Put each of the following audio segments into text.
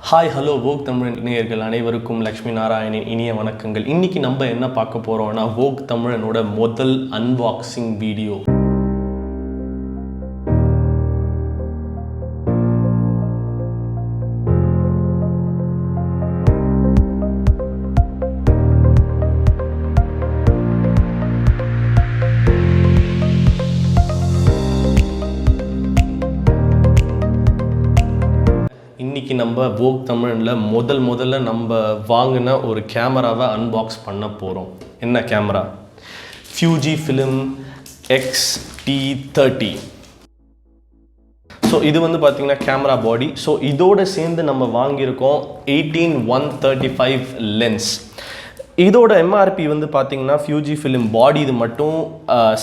Hi hello வோக் தமிழ் நேயர்கள் அனைவருக்கும் லக்ஷ்மி நாராயணின் இனிய வணக்கங்கள். இன்றைக்கி நம்ம என்ன பார்க்க போகிறோம்னா வோக் தமிழனோட முதல் அன்பாக்சிங் வீடியோ. இன்றைக்கி நம்ம வோக் தமிழில் முதல்ல நம்ம வாங்கின ஒரு கேமராவை அன்பாக்ஸ் பண்ண போகிறோம். என்ன கேமரா? ஃபியூஜிஃபிலிம் X-T30. ஸோ இது வந்து பார்த்திங்கன்னா கேமரா பாடி. ஸோ இதோடு சேர்ந்து நம்ம வாங்கியிருக்கோம் 18-135 லென்ஸ். இதோட எம்ஆர்பி வந்து பார்த்திங்கன்னா ஃபியூஜிஃபிலிம் பாடி இது மட்டும்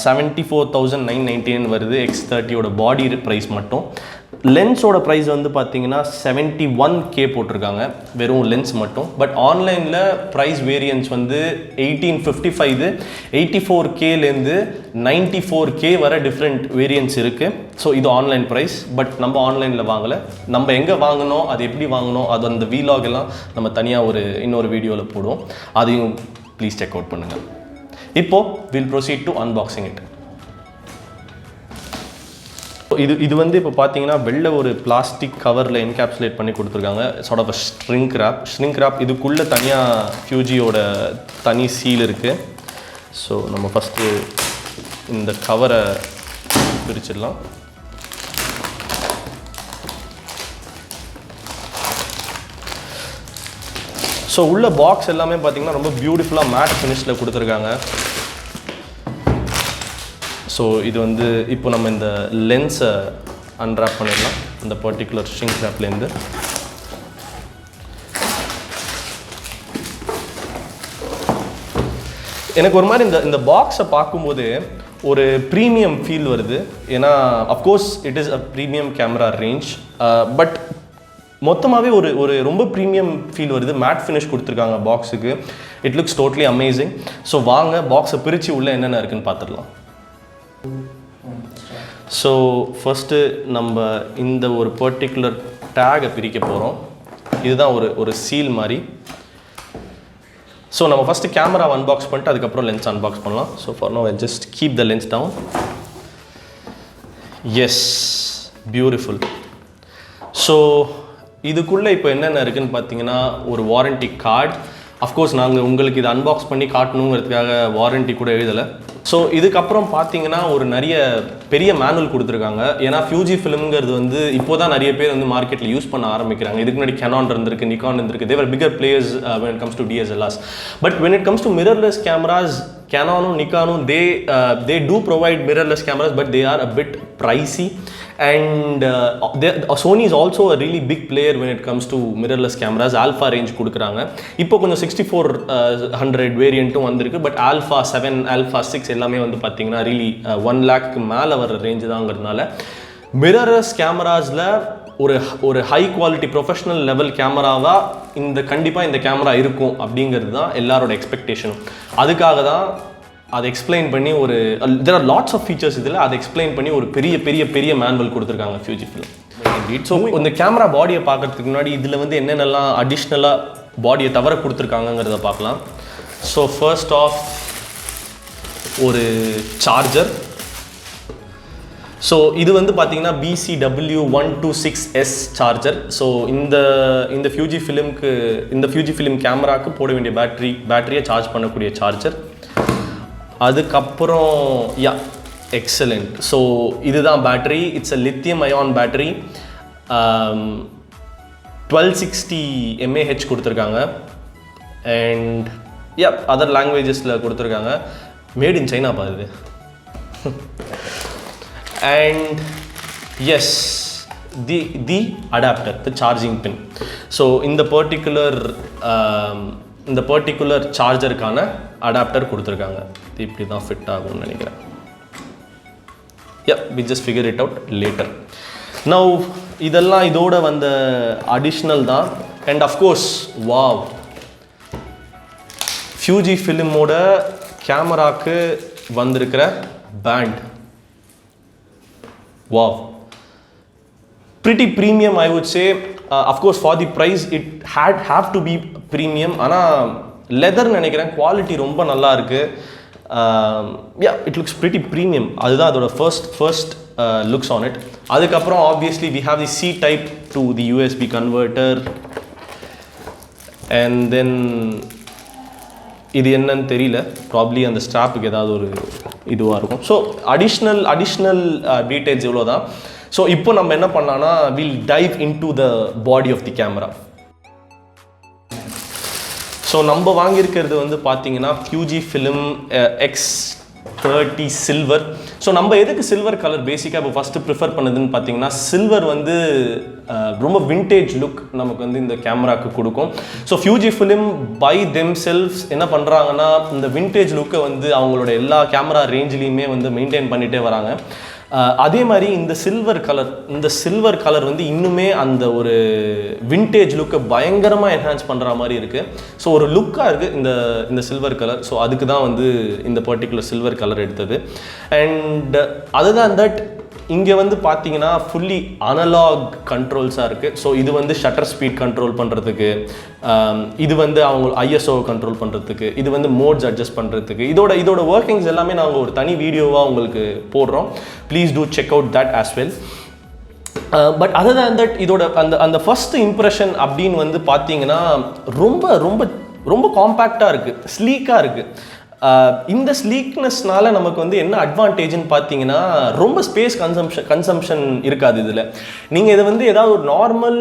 74,999 வருது. X30யோட பாடி ப்ரைஸ் மட்டும். லென்ஸோட ப்ரைஸ் வந்து பார்த்தீங்கன்னா 71K போட்டிருக்காங்க, வெறும் லென்ஸ் மட்டும். பட் ஆன்லைனில் ப்ரைஸ் வேரியன்ஸ் வந்து 1855 84Kலேருந்து 94K வர டிஃப்ரெண்ட் வேரியன்ஸ் இருக்குது. ஸோ இது ஆன்லைன் ப்ரைஸ். பட் நம்ம ஆன்லைனில் வாங்கலை. நம்ம எங்கே வாங்கினோம், அது எப்படி வாங்கினோம், அது அந்த வீலாக் எல்லாம் நம்ம தனியாக இன்னொரு வீடியோவில் போடுவோம். அதையும் ப்ளீஸ் செக் அவுட் பண்ணுங்கள். இப்போது will proceed to unboxing it. இது வந்து இப்போ பார்த்தீங்கன்னா வெளில ஒரு பிளாஸ்டிக் கவரில் என்கேப்சுலேட் பண்ணி கொடுத்துருக்காங்க. Sort of shrink wrap. இதுக்குள்ளே தனியாக ஃபியூஜியோட தனி சீல் இருக்குது. ஸோ நம்ம ஃபஸ்ட்டு இந்த கவரை பிரிச்சிடலாம். ஸோ உள்ள பாக்ஸ் எல்லாமே பார்த்தீங்கன்னா ரொம்ப பியூட்டிஃபுல்லாக மேட் ஃபினிஷில் கொடுத்துருக்காங்க. ஸோ இது வந்து இப்போ நம்ம இந்த லென்ஸை அன்ராப் பண்ணிடலாம் இந்த பர்டிகுலர் ஷ்ரிங்க் ரேப்லேருந்து. எனக்கு ஒரு மாதிரி இந்த பாக்ஸை பார்க்கும்போது ஒரு ப்ரீமியம் ஃபீல் வருது. ஏன்னா of course it is a premium camera range. But மொத்தமாகவே ஒரு ரொம்ப ப்ரீமியம் ஃபீல் வருது. மேட் ஃபினிஷ் கொடுத்துருக்காங்க பாக்ஸுக்கு. It looks totally amazing. So வாங்க பாக்ஸை பிரித்து உள்ளே என்னென்ன இருக்குதுன்னு பார்த்துடலாம். ஸோ ஃபஸ்ட்டு நம்ம இந்த ஒரு பர்டிகுலர் டேகை பிரிக்க போகிறோம். இதுதான் ஒரு சீல் மாதிரி. ஸோ நம்ம ஃபஸ்ட்டு கேமராவை அன்பாக்ஸ் பண்ணிட்டு அதுக்கப்புறம் லென்ஸ் அன்பாக்ஸ் பண்ணலாம். So for now I just keep the lens down. Yes, beautiful. So இதுக்குள்ளே இப்போ என்னென்ன இருக்குதுன்னு பார்த்தீங்கன்னா ஒரு வாரண்டி கார்டு. அஃப்கோர்ஸ் நாங்கள் உங்களுக்கு இதை அன்பாக்ஸ் பண்ணி காட்டணுங்கிறதுக்காக வாரண்டி கூட எழுதலை. ஸோ இதுக்கப்புறம் பார்த்தீங்கன்னா ஒரு நிறைய பெரிய மேனுவல் கொடுத்துருக்காங்க. ஏன்னா ஃபியூஜிஃபிலிம்ங்கிறது வந்து இப்போ தான் நிறைய பேர் வந்து மார்க்கெட்டில் யூஸ் பண்ண ஆரம்பிக்கிறாங்க. இதுக்கு முன்னாடி Canon இருந்திருக்கு, Nikon இருந்திருக்கு. They're bigger players when it comes to DSLRs. But when it comes to mirrorless cameras, Canon, Nikon, they do provide mirrorless cameras, but they are a bit pricey. And Sony is also a really big player when it comes to mirrorless cameras. Alpha range கொடுக்குறாங்க. இப்போ கொஞ்சம் 6400 வேரியண்ட்டும் வந்திருக்கு. But Alpha 7, Alpha 6 எல்லாமே வந்து பார்த்தீங்கன்னா really 1 lakhக்கு மேலே வர range தாங்கிறதுனால mirrorless கேமராஸில் ஒரு ஹை குவாலிட்டி ப்ரொஃபஷனல் லெவல் கேமராவாக கண்டிப்பாக இந்த கேமரா இருக்கும் அப்படிங்கிறது தான் எல்லாரோட எக்ஸ்பெக்டேஷனும். அதுக்காக தான் அதை எக்ஸ்பிளைன் பண்ணி there are lots of features இதில் அதை எக்ஸ்பிளைன் பண்ணி ஒரு பெரிய மேனுவல் கொடுத்துருக்காங்க ஃபியூஜிஃபிலிம். ஸோ இந்த கேமரா பாடியை பார்க்குறதுக்கு முன்னாடி இதில் வந்து என்னென்னலாம் அடிஷ்னலாக பாடியை தவிர கொடுத்துருக்காங்கங்கிறத பார்க்கலாம். ஸோ ஃபர்ஸ்ட் ஆஃப் ஒரு சார்ஜர். ஸோ இது வந்து பார்த்தீங்கன்னா BCW126S சார்ஜர். ஸோ இந்த ஃபியூஜிஃபிலிம் கேமராவுக்கு போட வேண்டிய பேட்டரியை சார்ஜ் பண்ணக்கூடிய சார்ஜர். அதுக்கப்புறம் எக்ஸலண்ட். ஸோ இதுதான் battery. It's a lithium ion battery. 1260 mAh கொடுத்துருக்காங்க. அண்ட் அதர் லாங்குவேஜஸில் கொடுத்துருக்காங்க. மேட் இன் சைனா பாருது. And yes, the adapter, the charging pin. So இந்த பர்டிகுலர் சார்ஜருக்கான அடாப்டர் கொடுத்துருக்காங்க. இது இப்படி தான் ஃபிட் ஆகும்னு நினைக்கிறேன். we just figure it out later. Now இதெல்லாம் இதோட வந்த அடிஷ்னல் தான். அண்ட் அஃப்கோர்ஸ் வாவ், ஃபியூஜிஃபிலிமோட கேமராக்கு வந்திருக்கிற band. Wow, pretty premium I would say. Of course for the price it have to be premium. ஆனால் லெதர் நினைக்கிறேன் குவாலிட்டி ரொம்ப நல்லா இருக்குது. Yeah it looks pretty premium. அதுதான் அதோட ஃபர்ஸ்ட் லுக்ஸ் ஆன் இட். அதுக்கப்புறம் obviously we have the C type to the USB converter. And then இது என்னன்னு தெரியல, ப்ராப்ளி அந்த ஸ்ட்ராப்புக்கு ஏதாவது ஒரு இதுவாக இருக்கும். ஸோ அடிஷ்னல் டீட்டெயில்ஸ் இவ்வளோ தான். ஸோ இப்போ நம்ம என்ன பண்ணலாம்னா will dive into the body of the camera. So நம்ம வாங்கியிருக்கிறது வந்து பார்த்தீங்கன்னா Fujifilm X30 சில்வர். ஸோ நம்ம எதுக்கு சில்வர் கலர் பேசிக்காக இப்போ ஃபஸ்ட்டு ப்ரிஃபர் பண்ணதுன்னு பார்த்தீங்கன்னா, சில்வர் வந்து ரொம்ப விண்டேஜ் லுக் நமக்கு வந்து இந்த கேமராவுக்கு கொடுக்கும். ஸோ Fujifilm பை தெம்செல்வ்ஸ் என்ன பண்ணுறாங்கன்னா இந்த விண்டேஜ் லுக்கை வந்து அவங்களோட எல்லா கேமரா ரேஞ்சிலையுமே வந்து மெயின்டைன் பண்ணிகிட்டே வராங்க. அதே மாதிரி இந்த சில்வர் கலர் வந்து இன்னுமே அந்த ஒரு விண்டேஜ் லுக்கை பயங்கரமாக என்ஹான்ஸ் பண்ணுற மாதிரி இருக்குது. ஸோ ஒரு லுக்காக இருக்குது இந்த சில்வர் கலர். ஸோ அதுக்கு தான் வந்து இந்த பர்டிகுலர் சில்வர் கலர் எடுத்தது. அண்ட் அதுதான் தட் இங்கே வந்து பார்த்தீங்கன்னா ஃபுல்லி அனலாக் கண்ட்ரோல்ஸாக இருக்குது. ஸோ இது வந்து ஷட்டர் ஸ்பீட் கண்ட்ரோல் பண்ணுறதுக்கு, இது வந்து அவங்க ஐஎஸ்ஓ கண்ட்ரோல் பண்ணுறதுக்கு, இது வந்து மோட்ஸ் அட்ஜஸ்ட் பண்ணுறதுக்கு, இதோட ஒர்க்கிங்ஸ் எல்லாமே நாங்கள் ஒரு தனி வீடியோவாக உங்களுக்கு போடுறோம். Please do check out that as well. But other than that இதோட அந்த ஃபர்ஸ்ட் இம்ப்ரெஷன் அப்படின்னு வந்து பார்த்தீங்கன்னா ரொம்ப ரொம்ப ரொம்ப காம்பேக்டாக இருக்குது, ஸ்லீக்காக இருக்குது. இந்த ஸ்லீக்னஸ்னால நமக்கு வந்து என்ன அட்வான்டேஜ்னு பார்த்தீங்கன்னா ரொம்ப ஸ்பேஸ் கன்சம்ஷன் இருக்காது இதில். நீங்கள் இதை வந்து ஏதாவது ஒரு நார்மல்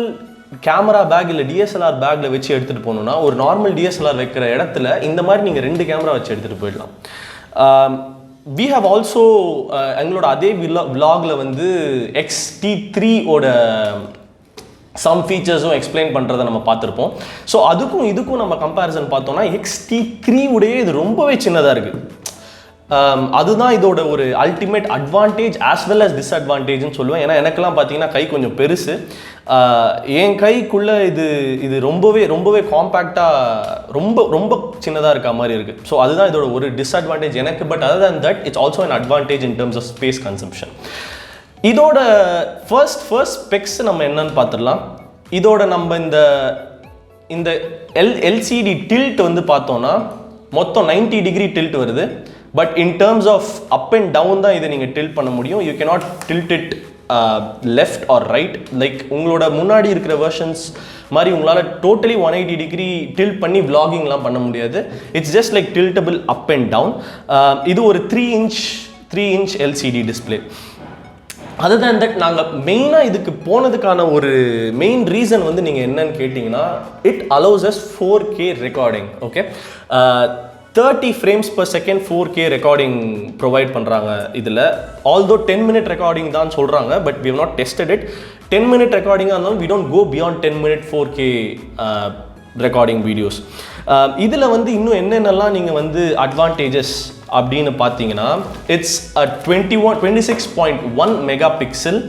கேமரா பேக் இல்லை டிஎஸ்எல்ஆர் பேக்கில் வச்சு எடுத்துகிட்டு போகணுன்னா ஒரு நார்மல் டிஎஸ்எல்ஆர் வைக்கிற இடத்துல இந்த மாதிரி நீங்கள் 2 கேமரா வச்சு எடுத்துகிட்டு போயிடலாம். வி ஹவ் ஆல்சோ எங்களோட அதே விலாகில் வந்து X-T3 ஓட சம் ஃபீச்சர்ஸும் எக்ஸ்பிளைன் பண்ணுறதை நம்ம பார்த்துருப்போம். ஸோ அதுக்கும் இதுக்கும் நம்ம கம்பேரிசன் பார்த்தோம்னா X-T3 உடைய இது ரொம்பவே சின்னதாக இருக்குது. அதுதான் இதோட ஒரு ultimate advantage as well as டிஸ்அட்வான்டேஜ்னு சொல்லுவேன். ஏன்னா எனக்கெல்லாம் பார்த்தீங்கன்னா கை கொஞ்சம் பெருசு, என் கைக்குள்ளே இது ரொம்பவே காம்பேக்டாக ரொம்ப சின்னதாக இருக்க மாதிரி இருக்குது. ஸோ அதுதான் இதோட ஒரு டிஸ்அட்வான்டேஜ் எனக்கு. But other than that it's also an advantage in terms of space consumption. இதோட ஃபர்ஸ்ட் ஸ்பெக்ஸ் நம்ம என்னன்னு பார்த்துடலாம். இதோட நம்ம இந்த எல்சிடி டில்ட் வந்து பார்த்தோன்னா மொத்தம் 90 டிகிரி டில்ட் வருது. But in terms of up and down தான் இதை நீங்கள் டில்ட் பண்ண முடியும். You cannot tilt it left or right. Like உங்களோட முன்னாடி இருக்கிற வெர்ஷன்ஸ் மாதிரி உங்களால் டோட்டலி 180 டிகிரி டில்ட் பண்ணி விளாகிங்லாம் பண்ண முடியாது. It's just like tiltable up and down. இது ஒரு 3 inch LCD display. Other than that நாங்கள் மெயினாக இதுக்கு போனதுக்கான ஒரு மெயின் ரீசன் வந்து நீங்கள் என்னன்னு கேட்டிங்கன்னா, it allows us 4K recording. Okay, 30 frames per second 4K recording provide பண்ணுறாங்க இதில். ஆல்தோ 10-minute ரெக்கார்டிங் தான் சொல்கிறாங்க, but we have not tested it. 10-minute ரெக்கார்டிங்காக இருந்தாலும் we don't go beyond 10-minute 4K recording videos. இதில் வந்து இன்னும் என்னென்னலாம் நீங்கள் வந்து அட்வான்டேஜஸ் அப்படின்னு பார்த்தீங்கன்னா, it's 26.1 megapixel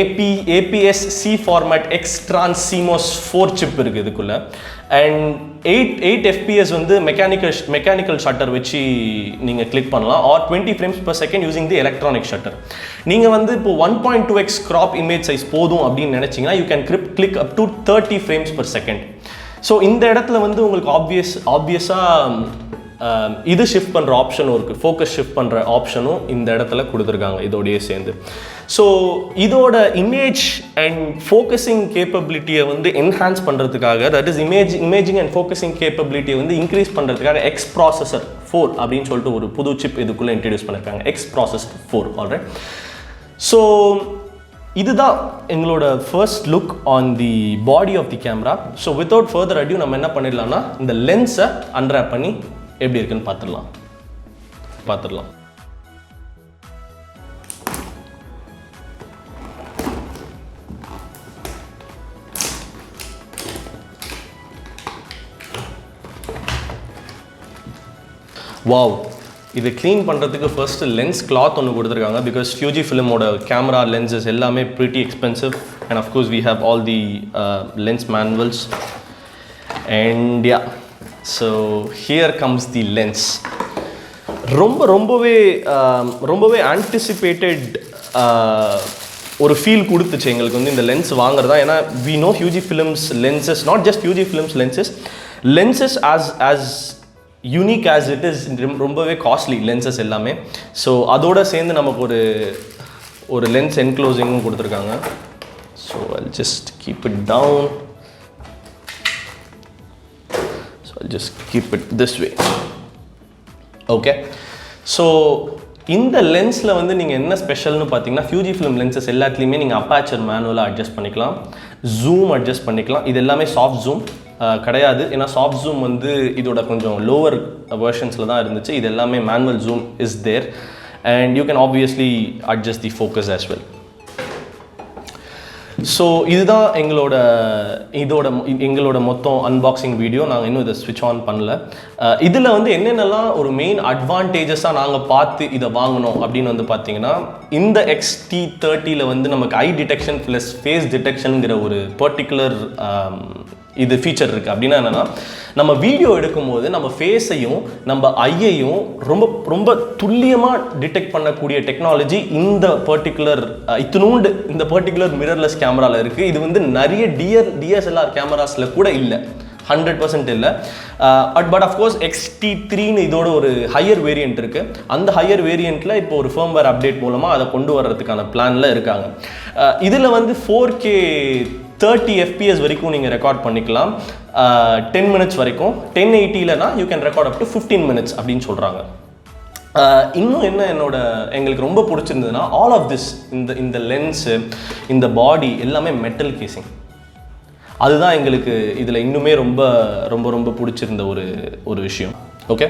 APS-C format X-Trans CMOS 4 chip இருக்குது இதுக்குள்ளே. அண்ட் 8 FPS வந்து மெக்கானிக்கல் ஷட்டர் வச்சு நீங்கள் கிளிக் பண்ணலாம், or 20 frames per second using the electronic shutter. நீங்கள் வந்து இப்போ 1.2x crop இமேஜ் சைஸ் போதும் அப்படின்னு நினச்சிங்கன்னா you can click up to 30 frames per second. So இந்த இடத்துல வந்து உங்களுக்கு ஆப்வியஸாக இது ஷிஃப்ட் பண்ணுற ஆப்ஷனும் இருக்குது, ஃபோக்கஸ் ஷிஃப்ட் பண்ணுற ஆப்ஷனும் இந்த இடத்துல கொடுத்துருக்காங்க இதோடையே சேர்ந்து. ஸோ இதோட இமேஜ் அண்ட் ஃபோக்கஸிங் கேப்பபிலிட்டியை வந்து என்ஹான்ஸ் பண்ணுறதுக்காக, that is imaging and focusing கேப்பபிலிட்டியை வந்து இன்க்ரீஸ் பண்ணுறதுக்காக X ப்ராசஸர் 4 அப்படின்னு சொல்லிட்டு ஒரு புது சிப் இதுக்குள்ளே இன்ட்ரடியூஸ் பண்ணியிருக்காங்க, X ப்ராசஸர் 4. ஆல்ரைட், ஸோ இதுதான் எங்களோட first look on the body of the camera. So without further adieu நம்ம என்ன பண்ணிடலாம்னா இந்த லென்ஸை அன்ராப் பண்ணி எப்படி இருக்குன்னு பார்த்துடலாம். வாவ், இது க்ளீன் பண்ணுறதுக்கு ஃபர்ஸ்ட் லென்ஸ் கிளாத் ஒன்று கொடுத்துருக்காங்க. பிகாஸ் Fujifilmோட கேமரா லென்சஸ் எல்லாமே pretty expensive. And of course we have all the lens manuals. And yeah, so here comes the lens. ரொம்பவே ஆன்டிசிபேட்டட் ஒரு ஃபீல் கொடுத்துச்சு எங்களுக்கு வந்து இந்த லென்ஸ் வாங்குறதா. ஏன்னா we know Fujifilm's lenses, not just Fujifilm's lenses as unique as it is ரொம்பவே costly lenses எல்லாமே. ஸோ அதோட சேர்ந்து நமக்கு ஒரு லென்ஸ் என்க்ளோசிங்கும் கொடுத்துருக்காங்க. So I'll just keep it down. So I'll just keep it this way. Okay. So இந்த லென்ஸில் வந்து நீங்கள் என்ன ஸ்பெஷல்னு பார்த்தீங்கன்னா, ஃபியூஜிஃபிலிம் லென்சஸ் எல்லாத்துலேயுமே நீங்கள் அப்பாச்சர் மேனுவலாக அட்ஜஸ்ட் பண்ணிக்கலாம், ஜூம் அட்ஜஸ்ட் பண்ணிக்கலாம். இது எல்லாமே சாஃப்ட் ஜூம் கிடையாது. ஏன்னா சாஃப்ட் ஜூம் வந்து இதோட கொஞ்சம் லோவர் வெர்ஷன்ஸில் தான் இருந்துச்சு. இது எல்லாமே manual zoom is there and you can obviously adjust the focus as well. So இதுதான் எங்களோட மொத்தம் அன்பாக்சிங் வீடியோ. நாங்கள் இன்னும் இதை ஸ்விட்ச் ஆன் பண்ணல. இதில் வந்து என்னென்னலாம் ஒரு மெயின் அட்வான்டேஜஸாக நாங்கள் பார்த்து இதை வாங்கினோம் அப்படின்னு வந்து பார்த்தீங்கன்னா, இந்த XT30 வந்து நமக்கு ஐ டிடெக்ஷன் ப்ளஸ் ஃபேஸ் டிடெக்ஷனுங்கிற ஒரு பர்டிகுலர் இது ஃபீச்சர் இருக்குது. அப்படின்னா என்னென்னா, நம்ம வீடியோ எடுக்கும்போது நம்ம ஃபேஸையும் நம்ம ஐயையும் ரொம்ப ரொம்ப துல்லியமாக டிடெக்ட் பண்ணக்கூடிய டெக்னாலஜி இந்த பர்டிகுலர் இந்த பர்டிகுலர் மிரர்லெஸ் கேமராவில் இருக்குது. இது வந்து நிறைய DSLR கேமராஸில் கூட இல்லை, 100% இல்லை. பட் அஃப்கோர்ஸ் XT3ன்னு இதோட ஒரு ஹையர் வேரியண்ட் இருக்குது. அந்த ஹையர் வேரியண்ட்டில் இப்போ ஒரு ஃபர்ம்வேர் அப்டேட் மூலமாக அதை கொண்டு வர்றதுக்கான பிளானில் இருக்காங்க. இதில் வந்து 4K 30 FPS வரைக்கும் நீங்கள் ரெக்கார்ட் பண்ணிக்கலாம், 10 minutes வரைக்கும். 1080லனா you can record up to 15 minutes அப்படின்னு சொல்கிறாங்க. இன்னும் என்ன எங்களுக்கு ரொம்ப பிடிச்சிருந்ததுன்னா, ஆல் ஆஃப் திஸ் இந்த லென்ஸு, இந்த பாடி எல்லாமே மெட்டல் கேசிங். அதுதான் எங்களுக்கு இதில் இன்னுமே ரொம்ப ரொம்ப ரொம்ப பிடிச்சிருந்த ஒரு விஷயம். ஓகே.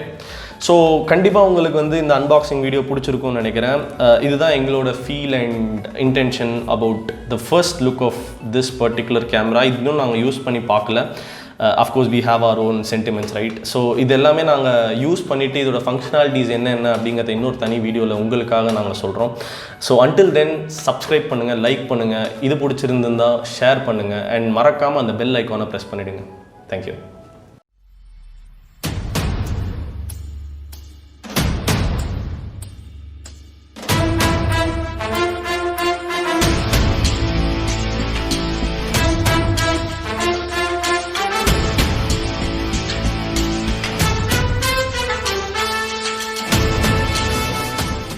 ஸோ கண்டிப்பாக உங்களுக்கு வந்து இந்த அன்பாக்சிங் வீடியோ பிடிச்சிருக்கும்னு நினைக்கிறேன். இதுதான் எங்களோட feel and intention about the first look of this particular camera. இன்னும் நாங்கள் யூஸ் பண்ணி பார்க்கல. Of course we have our own sentiments, right? So இது எல்லாமே நாங்கள் யூஸ் பண்ணிவிட்டு இதோட ஃபங்க்ஷனாலிட்டிஸ் என்னென்ன அப்படிங்கிறத இன்னொரு தனி வீடியோவில் உங்களுக்காக நாங்கள் சொல்கிறோம். ஸோ அன்டில் தென் சப்ஸ்கிரைப் பண்ணுங்கள், லைக் பண்ணுங்கள், இது பிடிச்சிருந்துருந்தால் ஷேர் பண்ணுங்கள் அண்ட் மறக்காமல் அந்த பெல் ஐக்கானை ப்ரெஸ் பண்ணிவிடுங்க. தேங்க்யூ.